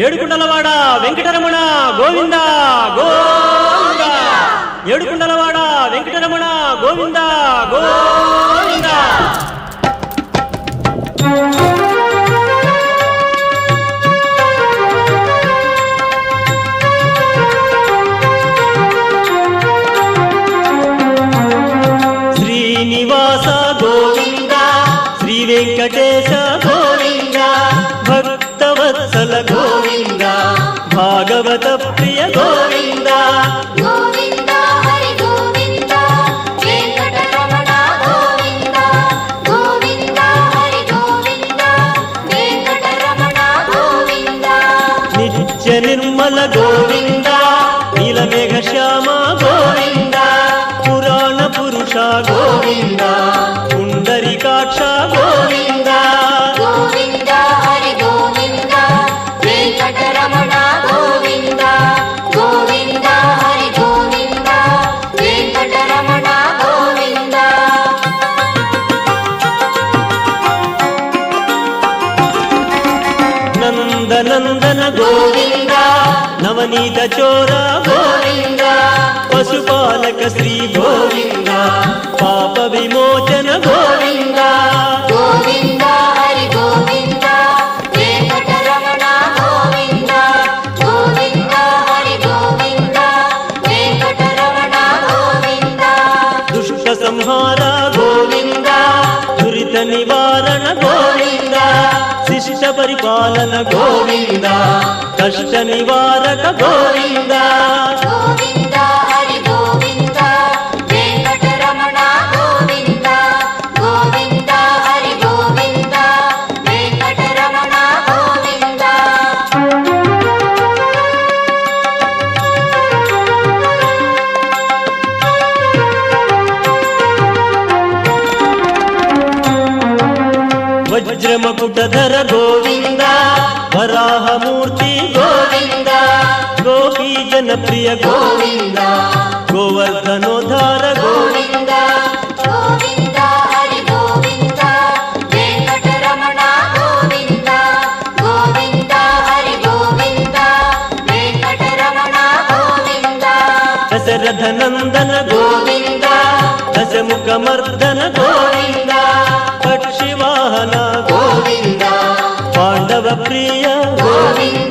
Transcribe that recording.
ఏడుకుండలవాడ వెంకటరమణ గోవింద గోవింద. ఏడుకుండలవాడ వెంకటరమణ గోవింద గోవింద. శ్రీనివాస గోవింద, శ్రీ వెంకటేశ గోవింద, భక్తవత్సల గోవింద, భాగవత ప్రియ గోవింద. గోవింద హరి గోవింద, వెంకటరమణ గోవింద. గోవింద హరి గోవింద, వెంకటరమణ గోవింద. నిత్య నిర్మల గోవింద, నీలమేఘ శ్యామ గోవింద, పురాణ పురుష గోవింద, పుండరీకాక్ష గోవింద. గోవింద హరి గోవింద, వెంకటరమణ గోవింద. గోవింద హరి గోవింద, వెంకటరమణ గోవింద. నందనందన గోవింద, నవనీత చోర గోవింద, పశుపాలక శ్రీ గోవింద, పాప విమోచన గోవింద. గోవింద హరి గోవింద, వెంకటరమణ గోవింద. గోవింద హరి గోవింద, వెంకటరమణ గోవింద. దుష్ట సంహార గోవింద, దురిత నివారణ గోవింద, శిష్ట పరిపాలన గోవింద, కష్ట నివారక గోవింద. గోవింద హరి గోవింద, వెంకటరమణ గోవింద. గోవింద హరి గోవింద, వెంకటరమణ గోవింద. వజ్రమకుటధర గోవింద, వరాహమూర్తి గోవింద, గోపీ జనప్రియ గోవింద, గోవర్ధనోద్ధార గోవింద. గోవింద హరి గోవింద, వెంకటరమణ గోవింద. గోవింద హరి గోవింద, వెంకటరమణ గోవింద. దశరథ నందన గోవింద, దశముఖ మర్దన గోవింద, పక్షివాహన గోవింద, పాండవ ప్రియ గోవింద